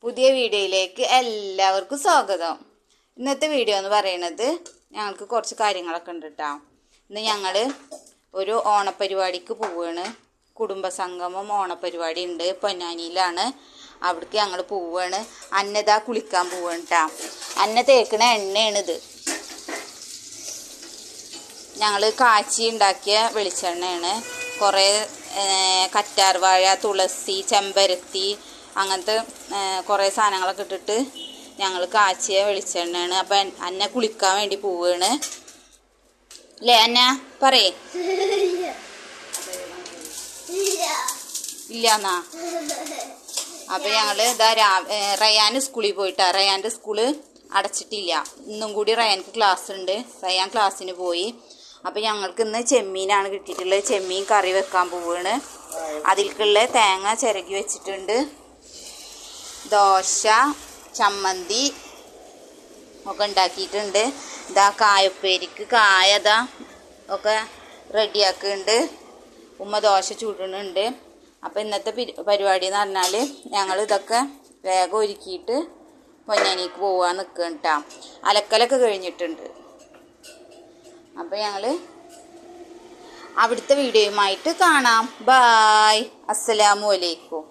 പുതിയ വീഡിയോയിലേക്ക് എല്ലാവർക്കും സ്വാഗതം. ഇന്നത്തെ വീഡിയോ എന്ന് പറയുന്നത് ഞങ്ങൾക്ക് കുറച്ച് കാര്യങ്ങളൊക്കെ ഉണ്ട് കേട്ടോ. ഇന്ന് ഞങ്ങൾ ഒരു ഓണപ്പരിപാടിക്ക് പോവുകയാണ്. കുടുംബസംഗമം ഓണപ്പരിപാടി ഉണ്ട്, പൊന്നാനിയിലാണ്. അവിടേക്ക് ഞങ്ങൾ പോവുകയാണ്. അന്നതാ കുളിക്കാൻ പോവുകയാണ് കേട്ടോ. അന്ന തേക്കണ എണ്ണയാണിത്. ഞങ്ങൾ കാച്ചി ഉണ്ടാക്കിയ വെളിച്ചെണ്ണയാണ്. കുറേ കറ്റാർവാഴ, തുളസി, ചെമ്പരത്തി അങ്ങനത്തെ കുറേ സാധനങ്ങളൊക്കെ ഇട്ടിട്ട് ഞങ്ങൾ കാച്ചിയ വെളിച്ചെണ്ണയാണ്. അപ്പം അന്ന കുളിക്കാൻ വേണ്ടി പോവുകയാണ് അല്ലേ അന്ന? പറയേ ഇല്ലാന്നാ? അപ്പം ഞങ്ങൾ ഇതാ റയാൻ സ്കൂളിൽ പോയിട്ടാ. റയാൻ്റെ സ്കൂള് അടച്ചിട്ടില്ല. ഇന്നും കൂടി റയാൻക്ക് ക്ലാസ് ഉണ്ട്. റയാൻ ക്ലാസ്സിന് പോയി. അപ്പം ഞങ്ങൾക്ക് ഇന്ന് ചെമ്മീനാണ് കിട്ടിയിട്ടുള്ളത്. ചെമ്മീൻ കറി വെക്കാൻ പോവുകയാണ്. അതിൽക്കുള്ള തേങ്ങ ചിരകി വെച്ചിട്ടുണ്ട്. ദോശ, ചമ്മന്തി ഒക്കെ ഉണ്ടാക്കിയിട്ടുണ്ട്. ഇതാ കായപ്പേരിക്ക് കായതാ ഒക്കെ റെഡിയാക്കുന്നുണ്ട്. ഉമ്മ ദോശ ചൂടുന്നുണ്ട്. അപ്പം ഇന്നത്തെ പരിപാടി എന്ന് പറഞ്ഞാൽ ഞങ്ങൾ ഇതൊക്കെ വേഗം ഒരുക്കിയിട്ട് പൊന്നാനിക്ക് പോകാൻ നിൽക്കണം കേട്ടോ. അലക്കലൊക്കെ കഴിഞ്ഞിട്ടുണ്ട്. അപ്പം ഞങ്ങൾ അവിടുത്തെ വീഡിയോയുമായിട്ട് കാണാം. ബായ്, അസ്സലാമു അലൈക്കും.